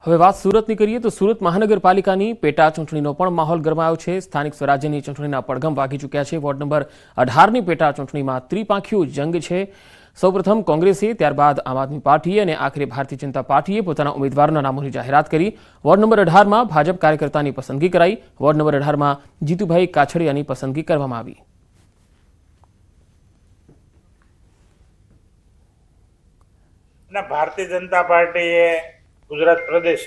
હવે વાત સુરતની કરીએ તો સુરત મહાનગરપાલિકાની પેટા ચૂંટણીનો પણ માહોલ ગરમાયો છે। સ્થાનિક સ્વરાજ્યની ચૂંટણીના પડઘમ વાગી ચૂક્યા છે। વોર્ડ નંબર 18ની પેટા ચૂંટણીમાં ત્રિપાંખિયું જંગ છે। સૌપ્રથમ કોંગ્રેસે, ત્યારબાદ આમ આદમી પાર્ટીએ અને આખરે ભારતીય જનતા પાર્ટીએ પોતાના ઉમેદવારોના નામોની જાહેરાત કરી। વોર્ડ નંબર 18માં ભાજપ કાર્યકર્તાની પસંદગી કરાઈ। વોર્ડ નંબર 18માં જીતુભાઈ કાછડિયાની પસંદગી કરવામાં આવી। भारतीय जनता पार्टी गुजरात प्रदेश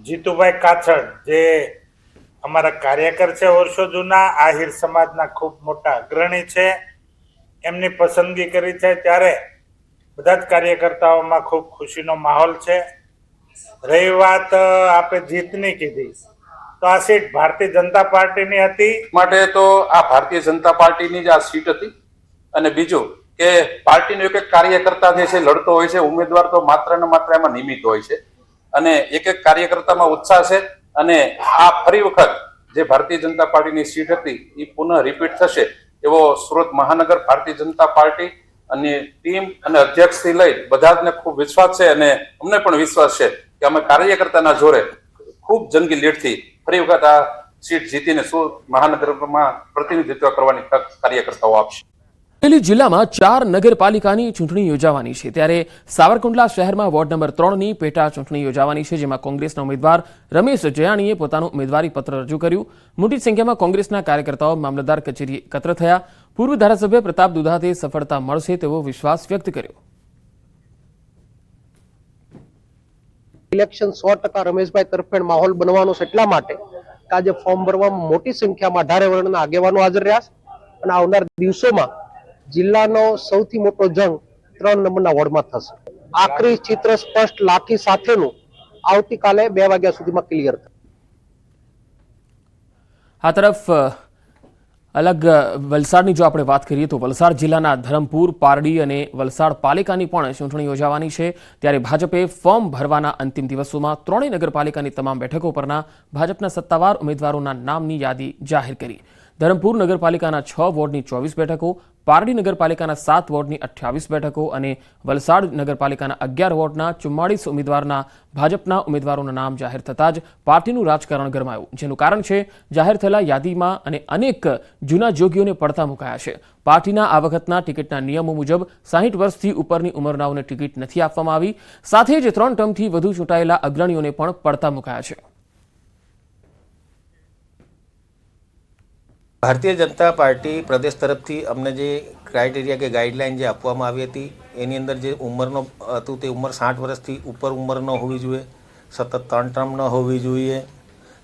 जीतुभाई काछड़ जे अमरा कार्यकर है वर्षो जूना आहिर समाजना खूब मोटा अग्रणी है एमनी पसंदगी करी है त्यारे बधा ज कार्यकर्ताओं में खूब खुशीनो माहौल है। रही बात आपे जीतनी कीधी तो आ सीट भारतीय जनता पार्टी नी हती माटे तो आ भारतीय जनता पार्टी नी ज आ सीट हती अने बीजो के पार्टी नो एक कार्यकर्ता जे छे लड़तो होय छे। उम्मीदवार तो मात्र ने मात्र एमां निमित्त होय छे अने एक कार्यकर्ता में उत्साह छे अने आ फरी वखत जे भारतीय जनता पार्टी नी सीट हती ई पुनः रिपीट थशे एवो सूरत महानगर भारतीय जनता पार्टी अने टीम अने अध्यक्ष थी लई बधाजने खूब विश्वास छे अने अमने पण विश्वास छे के अमे कार्यकर्ताना जोरे खूब जंगी लीडथी फरी वखत आ सीट जीतीने सूरत महानगरमां प्रतिनिधित्व करवानी तक कार्यकर्ताओ आपशे। અમરેલી જિલ્લામાં 4 નગરપાલિકાની ચૂંટણી યોજાવાની છે। ત્યારે સાવરકુંડલા શહેરમાં વોર્ડ નંબર 3ની પેટા ચૂંટણી યોજાવાની છે, જેમાં કોંગ્રેસના ઉમેદવાર રમેશ જયાણીએ પોતાનું ઉમેદવારી પત્ર રજૂ કર્યું। મોટી સંખ્યામાં કોંગ્રેસના કાર્યકર્તાઓ મામલતદાર કચેરીએ એકત્ર થયા। પૂર્વ ધારાસભ્ય પ્રતાપ દુધાતે સફળતા મળશે તેવો વિશ્વાસ વ્યક્ત કર્યો। ઇલેક્શન 100% રમેશભાઈ તરફેણ માહોલ બનવાનો છે, એટલા માટે આજે ફોર્મ ભરવામાં મોટી સંખ્યામાં 18 વર્ણના આગેવાનો હાજર રહ્યા છે અને આવનાર દિવસોમાં જિલ્લાનો સૌથી મોટો જંગ 3 નંબરના વોર્ડમાં થશે। આખરી ચિત્ર સ્પષ્ટ લાઠી સાથેનું આવતીકાલે 2 વાગ્યા સુધીમાં ક્લિયર થશે। આ તરફ અલગ વલસાડની જો આપણે વાત કરીએ તો વલસાડ જિલ્લાના ધરમપુર, પારડી અને વલસાડ પાલિકાની પણ ચૂંટણી યોજાવાની છે। ત્યારે ભાજપે ફોર્મ ભરવાના અંતિમ દિવસોમાં ત્રણેય નગરપાલિકાની તમામ બેઠકો પરના ભાજપના સત્તાવાર ઉમેદવારોના નામની યાદી જાહેર કરી। ધરમપુર નગરપાલિકાના 6 વોર્ડની 24 બેઠકો, પારડી નગરપાલિકાના 7 વોર્ડની 28 બેઠકો અને વલસાડ નગરપાલિકાના 11 વોર્ડના 44 ઉમેદવારના ભાજપના ઉમેદવારોના નામ જાહેર થતાં જ પાર્ટીનું રાજકારણ ગરમાયું, જેનું કારણ છે જાહેર થયેલા યાદીમાં અને અનેક જૂના જોગીઓને પડતા મુકાયા છે। પાર્ટીના આ વખતના ટિકિટના નિયમો મુજબ 60 વર્ષથી ઉપરની ઉંમરનાઓને ટિકિટ નથી આપવામાં આવી, સાથે જ 3 ટર્મથી વધુ ચૂંટાયેલા અગ્રણીઓને પણ પડતા મુકાયા છે। भारतीय जनता पार्टी प्रदेश तरफथी अमने जे क्राइटेरिया के गाइडलाइन जे आपवामां आवी हती एनी अंदर जे उमरनो हतुं ते उमर 60 वर्षथी उपर उमर न होवी जोईए, सतत 3 टर्म न होवी जोईए,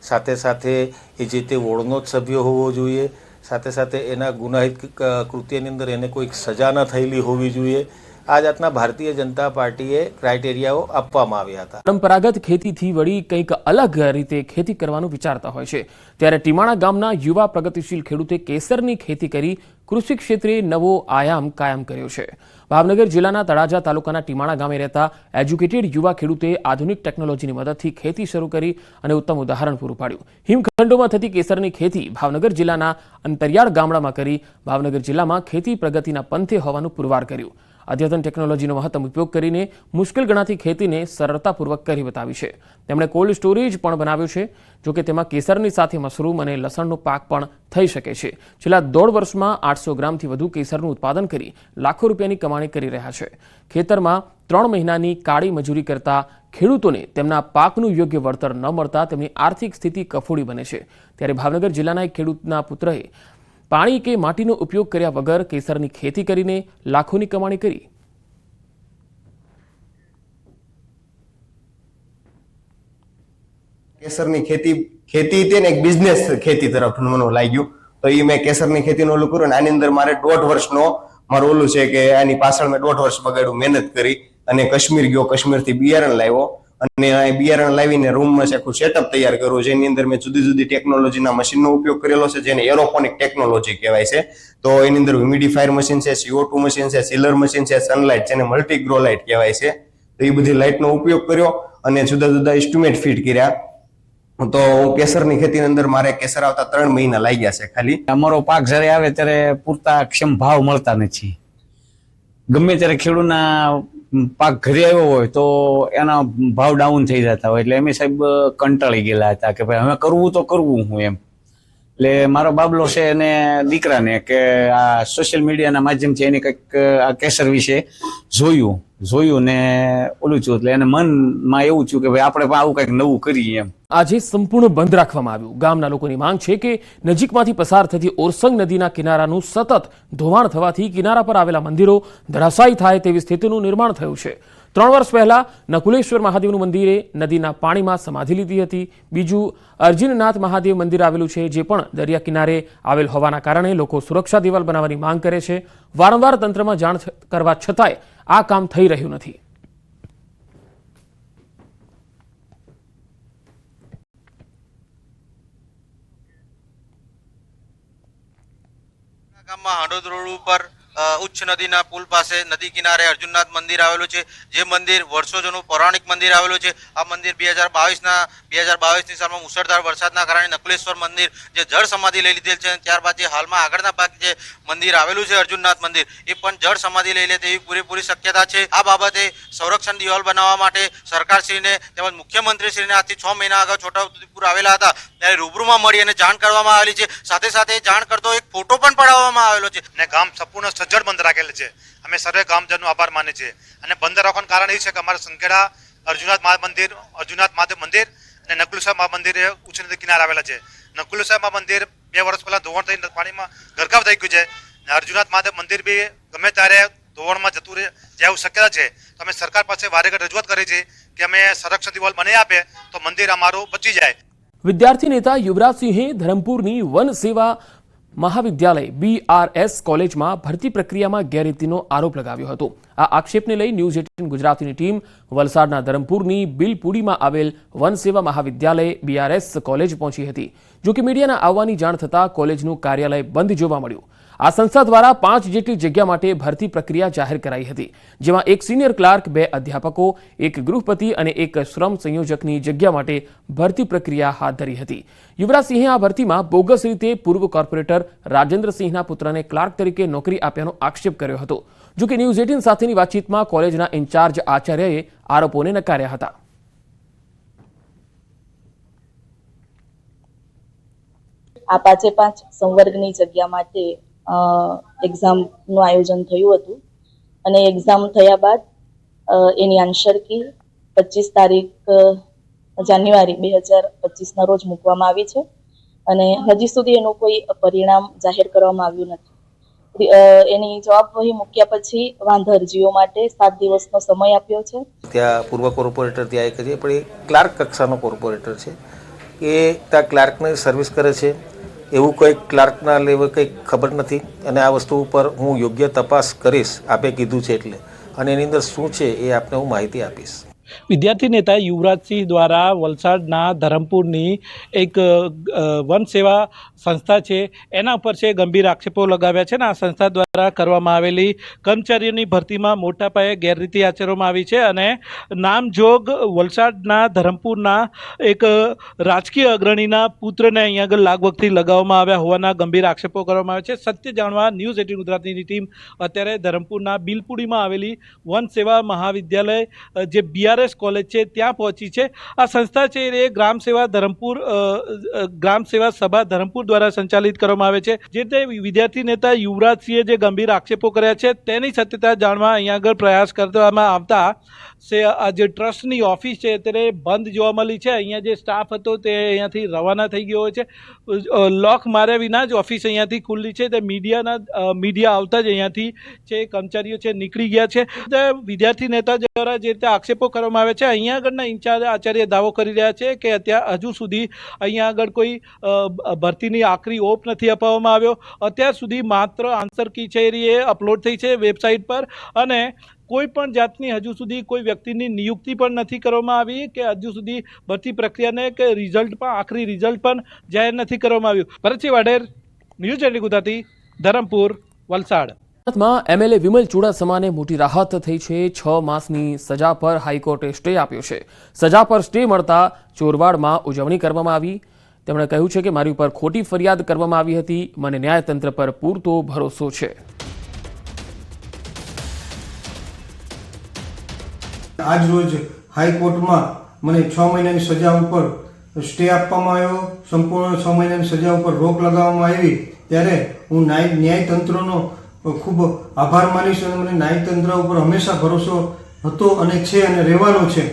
साथे साथे ए जे ते वोर्डनो ज सभ्य होवो जोईए, साथे साथे एना गुनाहित कृत्यनी अंदर एने कोई सजा न थयेली होवी जोईए। आ जातना भारतीय जनता पार्टीए क्राइटेरियाओ आपवामां આવ્યા હતા। પરંપરાગત ખેતીથી વળી કંઈક અલગ રીતે ખેતી કરવાનું વિચારતા હોય છે, ત્યારે ટીમાણા ગામના યુવા પ્રગતિશીલ ખેડૂતે કેસરની ખેતી કરી કૃષિ ક્ષેત્રે નવો આયામ કાયમ કર્યો છે। ભાવનગર જિલ્લાના તળાજા તાલુકાના ટીમાણા ગામે રહેતા એજ્યુકેટેડ યુવા ખેડૂતે આધુનિક ટેકનોલોજીની મદદથી ખેતી શરૂ કરી અને ઉત્તમ ઉદાહરણ પૂરું પાડ્યું। હિમખંડોમાં થતી કેસરની ખેતી ભાવનગર જિલ્લાના અંતરિયાળ ગામડામાં કરી ભાવનગર જિલ્લામાં ખેતી પ્રગતિના પંથે હોવાનું પુરવાર કર્યું। અદ્યતન ટેકનોલોજીનો મહત્તમ ઉપયોગ કરીને મુશ્કેલ ગણાતી ખેતીને સરળતાપૂર્વક કરી બતાવી છે। તેમણે કોલ્ડ સ્ટોરેજ પણ બનાવ્યું છે, જો કે તેમાં કેસરની સાથે મશરૂમ અને લસણનો પાક પણ થઈ શકે છે। છેલ્લા 1.5 વર્ષમાં 800 ગ્રામથી વધુ કેસરનું ઉત્પાદન કરી લાખો રૂપિયાની કમાણી કરી રહ્યા છે। ખેતરમાં 3 મહિનાની કાળી મજૂરી કરતા ખેડૂતોને તેમના પાકનું યોગ્ય વળતર ન મળતા તેમની આર્થિક સ્થિતિ કફોડી બને છે। ત્યારે ભાવનગર જિલ્લાના એક ખેડૂતના પુત્રએ પાણી કે માટીનો ઉપયોગ કર્યા વગર કેસરની ખેતી કરીને લાખોની કમાણી કરી। કેસરની ખેતી તે ને એક બિઝનેસ ખેતી તરફ મને લાગ્યું, તો એ મેં કેસરની ખેતીનો ઓલું કર્યું ને આની અંદર મારે 1.5 વર્ષનો મારું ઓલું છે કે આની પાછળ મેં 1.5 વર્ષ બગાડ્યું, મહેનત કરી અને કાશ્મીર ગયો, કાશ્મીરથી બિયારણ લાવ્યો અને બિયારણ લાવીને રૂમમાં આખું સેટઅપ તૈયાર કર્યું, જેની અંદર મેં જુદી જુદી ટેકનોલોજીના મશીનનો ઉપયોગ કરેલો છે, જેને એરોપોનિક ટેકનોલોજી કહેવાય છે। તો એની અંદર હ્યુમિડિફાયર મશીન છે, CO2 મશીન છે, ચિલર મશીન છે, સનલાઇટ જેને મલ્ટી ગ્રો લાઇટ કહેવાય છે, તો એ બધી લાઇટનો ઉપયોગ કર્યો અને જુદા જુદા ઇન્સ્ટ્રુમેન્ટ ફિટ કર્યા। તો કેસરની ખેતીની અંદર મારે કેસર આવતા 3 મહિના લાગ્યા છે ખાલી। અમારો પાક જ્યારે આવે ત્યારે પૂરતા ક્ષમ ભાવ મળતા નથી। ગમે ત્યારે ખેડૂતના પાક ઘરે આવ્યો હોય તો એના ભાવ ડાઉન થઈ જતા હોય એટલે અમે સાહેબ કંટાળી ગયેલા હતા કે ભાઈ હવે કરવું તો કરવું હું એમ. એટલે મારો બાબલો છે એને દીકરાને કે આ સોશિયલ મીડિયાના માધ્યમથી એને કંઈક આ કેસર વિશે જોયું ને ઓલું થયું એટલે એને મનમાં એવું થયું કે ભાઈ આપણે પણ આવું કંઈક નવું કરીએ એમ. આજે સંપૂર્ણ બંધ રાખવામાં આવ્યું. ગામના લોકોની માંગ છે કે નજીકમાંથી પસાર થતી ઓરસંગ નદીના કિનારાનું સતત ધોવાણ થવાથી કિનારા પર આવેલા મંદિરો ધરાશાયી થાય તેવી સ્થિતિનું નિર્માણ થયું છે. 3 વર્ષ પહેલા નકુલેશ્વર મહાદેવનું મંદિરે નદીના પાણીમાં સમાધિ લીધી હતી. બીજું અર્જુનનાથ મહાદેવ મંદિર આવેલું છે જે પણ દરિયા કિનારે આવેલ હોવાના કારણે લોકો સુરક્ષા દિવાલ બનાવવાની માંગ કરે છે. વારંવાર તંત્રમાં જાણ કરવા છતાંય આ કામ થઈ રહ્યું નથી. ગામમાં હાંડોદ રોડ ઉપર ઉચ્ચ નદીના પુલ પાસે નદી કિનારે અર્જુનનાથ મંદિર આવેલું છે. જે મંદિર વર્ષો જૂનું પૌરાણિક મંદિર આવેલું છે. આ મંદિર 2022ની સાલમાં મુસળધાર વરસાદના કારણે નકુલેશ્વર મંદિર જે જળ સમાધિ લઈ લીધેલ છે. ત્યારબાદ જે હાલમાં આગળના ભાગ જે મંદિર આવેલું છે અર્જુનનાથ મંદિર એ પણ જળ સમાધિ લઈ લે તેવી પૂરેપૂરી શક્યતા છે. આ બાબતે સંરક્ષણ દિવાલ બનાવવા માટે સરકારશ્રીને તેમજ મુખ્યમંત્રીશ્રીને આજથી 6 મહિના અગાઉ છોટાઉદેપુર આવેલા હતા ત્યારે રૂબરૂમાં મળી અને જાણ કરવામાં આવેલી છે. સાથે સાથે જાણ કરતો એક ફોટો પણ પડાવવામાં આવેલો છે. અને ગામ સંપૂર્ણ સજ્જડ બંધ રાખેલ છે. અમે સર્વે ગામજનનો આભાર માને છે અને બંધ રાખવાનું કારણ એ છે કે અમારા સંખેડા અર્જુનનાથ મહાદેવ મંદિર અને નકુલેશ્વર મહા મંદિર એ ઉચ્ચ નદી કિનારે આવેલા છે. નકુલેશ્વર મહા મંદિર 2 વર્ષ પહેલા ધોવાણ થઈને પાણીમાં ગરકાવ થઈ ગયું છે. અર્જુનનાથ મહાદેવ મંદિર બી ગમે ત્યારે ધોવાણમાં જતું રહે જેવું શક્યતા છે. તો અમે સરકાર પાસે વારેઘર રજૂઆત કરી છે કે અમે સંરક્ષણ દિવાલ બનાવી આપે તો મંદિર અમારું બચી જાય. વિદ્યાર્થી નેતા યુવરાજસિંહે ધરમપુરની વન સેવા મહાવિદ્યાલય BRS કોલેજમાં ભરતી પ્રક્રિયામાં ગેરરીતિનો આરોપ લગાવ્યો હતો. આ આક્ષેપને લઈ ન્યૂઝ 18 ગુજરાતીની ટીમ વલસાડના ધરમપુરની બિલપુડીમાં આવેલ વન સેવા મહાવિદ્યાલય BRS કોલેજ પહોંચી હતી. જો કે મીડિયાના આવવાની જાણ થતાં કોલેજનું કાર્યાલય બંધ જોવા મળ્યું. આ સંસ્થા દ્વારા 5 જેટલી જગ્યા માટે ભરતી પ્રક્રિયા જાહેર કરાઈ હતી, જેમાં એક સિનિયર ક્લાર્ક, 2 અધ્યાપકો, એક ગૃહપતિ અને એક શ્રમ સંયોજકની જગ્યા માટે ભરતી પ્રક્રિયા હાથ ધરી હતી. યુવરાજસિંહે આ ભરતીમાં બોગસ રીતે પૂર્વ કોર્પોરેટર રાજેન્દ્રસિંહના પુત્રને ક્લાર્ક તરીકે નોકરી આપ્યાનો આક્ષેપ કર્યો હતો. જો કે ન્યૂઝ 18 સાથેની વાતચીતમાં કોલેજના ઇન્ચાર્જ આચાર્યએ આરોપોને નકાર્યા હતા. આ 5 સંવર્ગની જગ્યા માટે એક્ઝામનું આયોજન થયું હતું અને એક્ઝામ થયા બાદ એની આન્સર કી 25 તારીખ જાન્યુઆરી 2025ના રોજ મૂકવામાં આવી છે અને હજી સુધી એનું કોઈ પરિણામ જાહેર કરવામાં આવ્યું નથી. એની જવાબવહી મૂક્યા પછી વાંધા અરજીઓ માટે 7 દિવસનો સમય આપ્યો છે. ત્યાં પૂર્વ કોર્પોરેટર ત્યાં એક છે પણ એ ક્લાર્ક કક્ષાનો કોર્પોરેટર છે કે ત્યાં ક્લાર્કની સર્વિસ કરે છે એવું કોઈ ક્લાર્કના લેવલ કંઈ ખબર નથી અને આ વસ્તુ ઉપર હું યોગ્ય તપાસ કરીશ આપે કીધું છે એટલે અને એની અંદર શું છે એ આપને હું માહિતી આપીશ. વિદ્યાર્થી નેતા યુવરાજસિંહ દ્વારા વલસાડના ધરમપુરની એક વન સેવા સંસ્થા છે એના ઉપર છે ગંભીર આક્ષેપો લગાવ્યા છે ને આ સંસ્થા દ્વારા કરવામાં આવેલી કર્મચારીઓની ભરતીમાં મોટા પાયે ગેરરીતિ આચરવામાં આવી છે અને નામજોગ વલસાડના ધરમપુરના એક રાજકીય અગ્રણીના પુત્રને અહીંયા આગળ લાગવગથી લગાવવામાં આવ્યા હોવાના ગંભીર આક્ષેપો કરવામાં આવે છે. સત્ય જાણવા ન્યૂઝ 18 ગુજરાતીની ટીમ અત્યારે ધરમપુરના બિલપુડીમાં આવેલી વન સેવા મહાવિદ્યાલય જે BRS કોલેજ છે ત્યાં પહોંચી છે. આ સંસ્થા છે એ ગ્રામ સેવા સભા ધરમપુર દ્વારા સંચાલિત કરવામાં આવે છે. જે તે વિદ્યાર્થી નેતા યુવરાજસિંહે જે ગંભીર આક્ષેપો કર્યા છે તેની સત્યતા જાણવા અહીંયા આગળ પ્રયાસ કરવામાં આવતા આ જે ટ્રસ્ટની ઓફિસ છે તેને બંધ જોવા મળી છે. અહીંયા જે સ્ટાફ હતો તે અહીંયાથી રવાના થઈ ગયો છે. લોક માર્યા વિના જ ઓફિસ અહીંયાથી ખુલ્લી છે. તે મીડિયા આવતા જ અહીંયાથી છે કર્મચારીઓ છે નીકળી ગયા છે. વિદ્યાર્થી નેતા દ્વારા જે રીતે આક્ષેપો કરવામાં આવે છે અહીંયા આગળના ઇન્ચાર્જ આચાર્ય દાવો કરી રહ્યા છે કે અત્યાર હજુ સુધી અહીંયા આગળ કોઈ ભરતીની આખરી ઓપ નથી અપાવવામાં આવ્યો. અત્યાર સુધી માત્ર આન્સર કી છે એ અપલોડ થઈ છે વેબસાઇટ પર અને કોઈ પણ જાતની હજુ સુધી કોઈ વ્યક્તિની નિયુક્તિ પણ નથી કરવામાં આવી કે હજુ સુધી ભરતી પ્રક્રિયાને કે આખરી રિઝલ્ટ પણ જાહેર નથી કરવામાં આવ્યું. ભરતસિંહ વાડેર, ન્યૂઝ 18 ગુજરાતી, ધરમપુર, વલસાડ. ગુજરાતમાં MLA વિમલ ચુડાસમાને મોટી રાહત થઈ છે. 6 માસની સજા પર હાઈકોર્ટે સ્ટે આપ્યો છે. સજા પર સ્ટે મળતા ચોરવાડમાં ઉજવણી કરવામાં આવી. તેમણે કહ્યું છે કે મારી ઉપર ખોટી ફરિયાદ કરવામાં આવી હતી. મને ન્યાયતંત્ર પર પૂરતો ભરોસો છે. આજ રોજ હાઈકોર્ટમાં મને 6 મહિનાની સજા ઉપર સ્ટે આપવામાં આવ્યો, સંપૂર્ણ 6 મહિનાની સજા ઉપર રોક લગાવવામાં આવી, ત્યારે હું ન્યાયતંત્રનો ખૂબ આભાર માનીશ અને મને ન્યાયતંત્ર ઉપર હંમેશા ભરોસો હતો અને છે અને રહેવાનો છે.